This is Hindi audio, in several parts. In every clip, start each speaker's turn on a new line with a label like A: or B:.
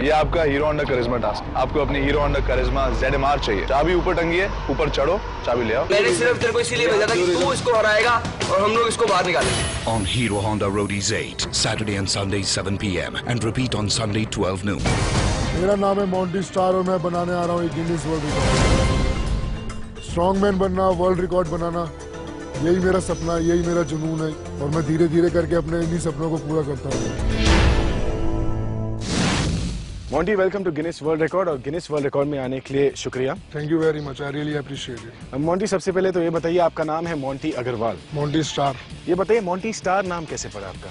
A: ये आपका हीरो होंडा करिश्मा टास्क। आपको अपनी हीरो होंडा करिश्मा ZMR चाहिए। चाबी ऊपर टंगी है, ऊपर चढ़ो, चाबी ले आओ।
B: मैंने सिर्फ तेरे को इसीलिए भेजा था कि तू इसको हराएगा और हम लोग इसको बाहर निकालेंगे।
C: On Hero Honda Roadies 8, Saturday and Sunday 7 p.m. and repeat on Sunday 12 noon.
D: मेरा नाम है मॉन्टी स्टार और मैं बनाने आ रहा हूँ गिनीज वर्ल्ड रिकॉर्ड। स्ट्रॉन्गमैन बनना, वर्ल्ड रिकॉर्ड बनाना, यही मेरा सपना है, यही मेरा जुनून है और मैं धीरे धीरे करके अपने इन्हीं सपनों को पूरा करता हूँ।
E: Monty, welcome to Guinness world record और गिनीज वर्ल्ड रिकॉर्ड में आने के लिए शुक्रिया।
D: Thank you very much, I really appreciate it.
E: Monty, सबसे पहले तो ये बताइए, आपका नाम है मॉन्टी अग्रवाल।
D: Monty star.
E: ये बताइए मॉन्टी स्टार नाम कैसे पड़ा आपका?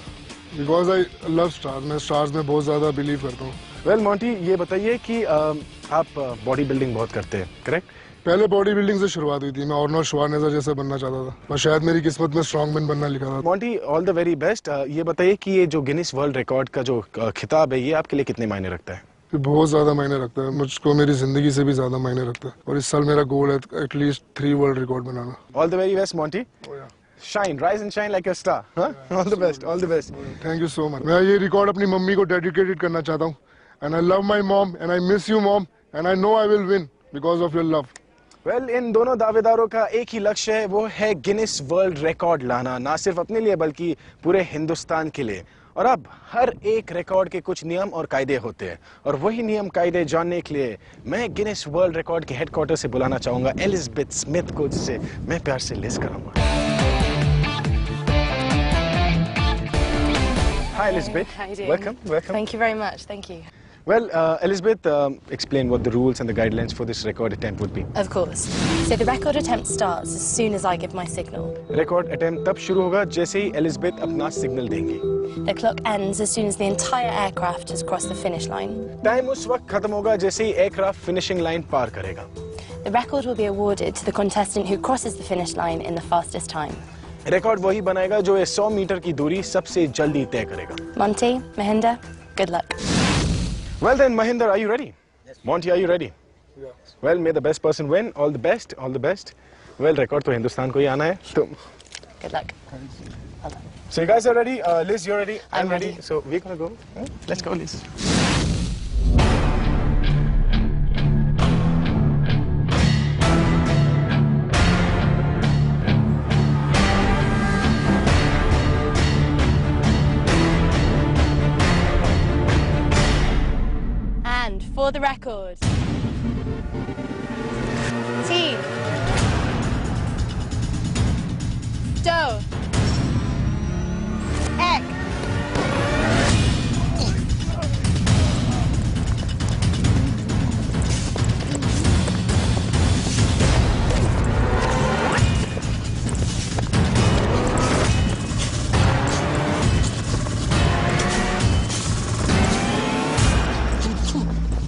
D: बिकॉज आई लव स्टार, मैं स्टार्स में बहुत ज्यादा बिलीव करता हूँ।
E: वेल मॉन्टी, ये बताइए कि आप बॉडी बिल्डिंग बहुत करते हैं, करेक्ट?
D: पहले बॉडी बिल्डिंग से शुरुआत हुई थी, मैं आर्नोल्ड श्वार्ज़नेगर जैसे बनना चाहता था, पर शायद मेरी किस्मत में स्ट्रॉन्गमैन बनना लिखा था।
E: Monty, all the very best. ये बताइए कि ये जो गिनीज वर्ल्ड रिकॉर्ड का जो खिताब है, ये आपके लिए कितने मायने रखता है?
D: बहुत ज्यादा मायने रखता है, मुझको मेरी जिंदगी से भी ज्यादा मायने रखता है और इस साल मेरा गोल है at least 3 world record banana.
E: All the very best Monty. Shine, rise and shine like a star. All the best, all the best.
D: Thank you so much. मैं ये रिकॉर्ड अपनी मम्मी को डेडिकेटेड करना चाहता हूँ। And I love my mom and I miss you mom and I know I will win because of your love.
E: Well, इन दोनों दावेदारों का एक ही लक्ष्य है, वो है गिनीज वर्ल्ड रिकॉर्ड लाना, ना सिर्फ अपने लिए बल्कि पूरे हिंदुस्तान के लिए। और अब हर एक रिकॉर्ड के कुछ नियम और कायदे होते हैं और वही नियम कायदे जानने के लिए मैं गिनीज वर्ल्ड रिकॉर्ड के हेडक्वार्टर से बुलाना चाहूंगा एलिजाबेथ स्मिथ को, जिसे मैं प्यार से लिस कराऊंगा। Hi Elizabeth.
F: How are you doing?
E: Welcome, welcome.
F: Thank you very much. Thank you.
E: Well, Elizabeth, explain what the rules and the guidelines for this record attempt would be.
F: Of course. So the record attempt starts as soon as I give my signal.
E: Record attempt तब शुरू होगा जैसे ही एलिजाबेथ अपना सिग्नल देंगी।
F: The clock ends as soon as the entire aircraft has crossed the finish line.
E: Time उस वक्त खत्म होगा जैसे ही एयरक्राफ्ट फिनिशिंग लाइन पार करेगा।
F: The record will be awarded to the contestant who crosses the finish line in the fastest time.
E: Record वही बनाएगा जो ये 100 मीटर की दूरी सबसे जल्दी तय करेगा।
F: Monty, Mahinder, good luck.
E: Well then, Mahinder, are you ready? Yes. Monty, are you ready?
D: Yeah.
E: Well, may the best person win. All the best, all the best. Well, record तो हिंदुस्तान को ही आना है। तो
F: Good luck. Well done.
E: So you guys are ready? Liz, you're ready?
F: I'm ready.
E: So we're gonna go. Let's go, Liz.
F: And for the record. Team. Stowe. Eck.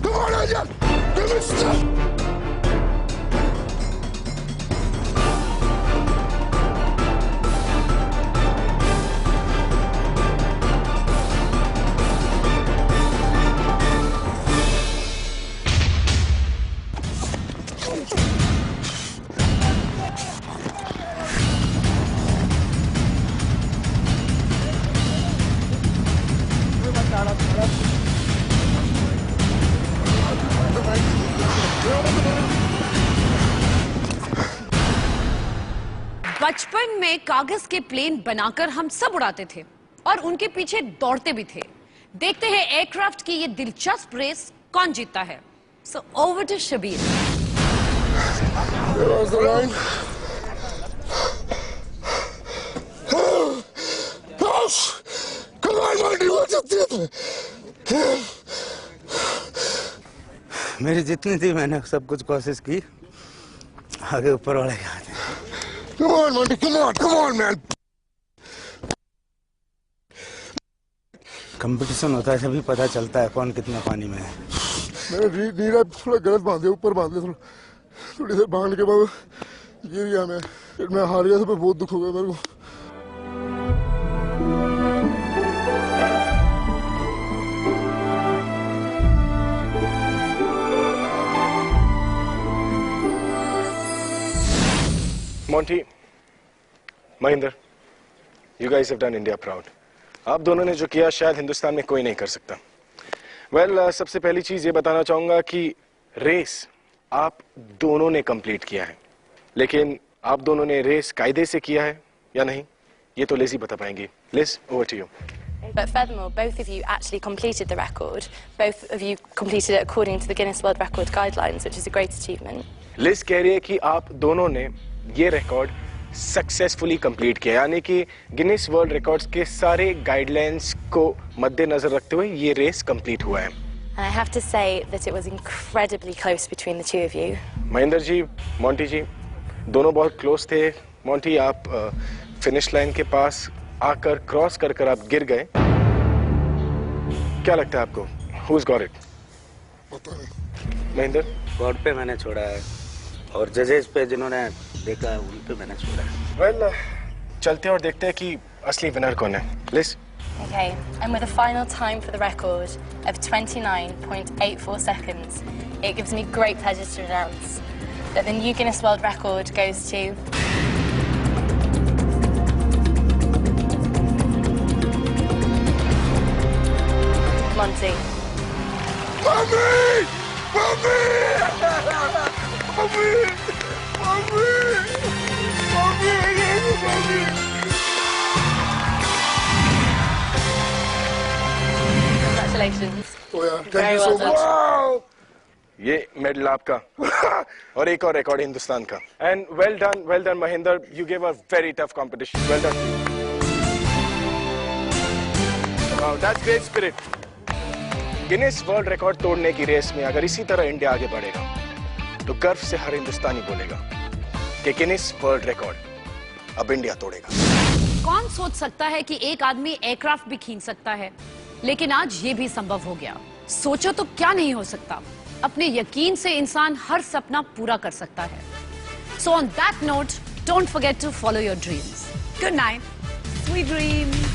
D: Come on, Ajay! Give me stuff!
G: बचपन में कागज के प्लेन बनाकर हम सब उड़ाते थे और उनके पीछे दौड़ते भी थे। देखते हैं एयरक्राफ्ट की ये दिलचस्प रेस कौन जीतता है। So over to Shabir.
D: There's the line. Come on, Monty, what's up there?
H: मेरी जितनी थी मैंने सब कुछ कोशिश की, आगे ऊपर वाले के हाथ में।
D: Come on, Monty, come on, man.
H: Competition होता है तभी पता चलता है कौन कितना पानी में है।
D: मैंने नीरा थोड़ा गलत बांध दिया, ऊपर बांध लिया थोड़ी देर बांधने के बाद गिर गया मैं हार गया, तो बहुत दुख हो गया मेरे को।
E: Monty, Mahinder, you guys have done India proud. आप दोनों ने जो किया शायद हिंदुस्तान में कोई नहीं कर सकता। वेल, सबसे पहली चीज ये बताना चाहूंगा कि रेस आप दोनों ने कंप्लीट किया है, लेकिन आप दोनों ने रेस कायदे से किया है या नहीं, ये तो लिज़ ही बता पाएंगी। Liz, over to you.
F: But furthermore, both of you actually completed the record. Both of you completed it according to the Guinness World Record guidelines, which is a great achievement.
E: Liz कह रही है कि आप दोनों ने ये रिकॉर्ड सक्सेसफुली कंप्लीट किया, यानी कि गिनीज वर्ल्ड रिकॉर्ड्स के सारे गाइडलाइंस को मद्देनजर रखते हुए ये रेस कंप्लीट हुआ है।
F: And I have to say that it was incredibly close between the two of you.
E: Mahendra ji, Monty ji, दोनों बहुत क्लोज थे। मोंटी, आप फिनिश लाइन के पास आकर क्रॉस कर आप गिर गए। क्या लगता है आपको, Who's got it?
D: पता नहीं।
E: महेंद्र?
H: गॉड पे मैंने छोड़ा है और जजेस पे जिन्होंने देखा है उन पे मैंने छोड़ा है।
E: वेल, चलते हैं और देखते हैं कि असली विनर कौन है। Liz?
F: Okay, and with a final time for the record of 29.84 seconds, it gives me great pleasure to announce that the new Guinness World Record goes to Monty.
D: Mommy! Mommy! Mommy! Mommy! Mommy! Mommy!
F: Congratulations.
D: Oh yeah, thank
F: Very
D: you so
F: well done.
D: much.
E: ये मेडल आपका और एक और रिकॉर्ड हिंदुस्तान का। And well done Mahendra, you give a very tough competition. Well done. Wow, that's great spirit. Guinness world record तोड़ने की रेस में अगर इसी तरह इंडिया आगे बढ़ेगा तो गर्व से हर हिंदुस्तानी बोलेगा कि गिनीज वर्ल्ड रिकॉर्ड अब इंडिया तोड़ेगा।
G: कौन सोच सकता है कि एक आदमी एयरक्राफ्ट भी खींच सकता है, लेकिन आज ये भी संभव हो गया। सोचो तो क्या नहीं हो सकता। अपने यकीन से इंसान हर सपना पूरा कर सकता है। So on that note, don't forget to follow your dreams. Good night. Sweet dreams.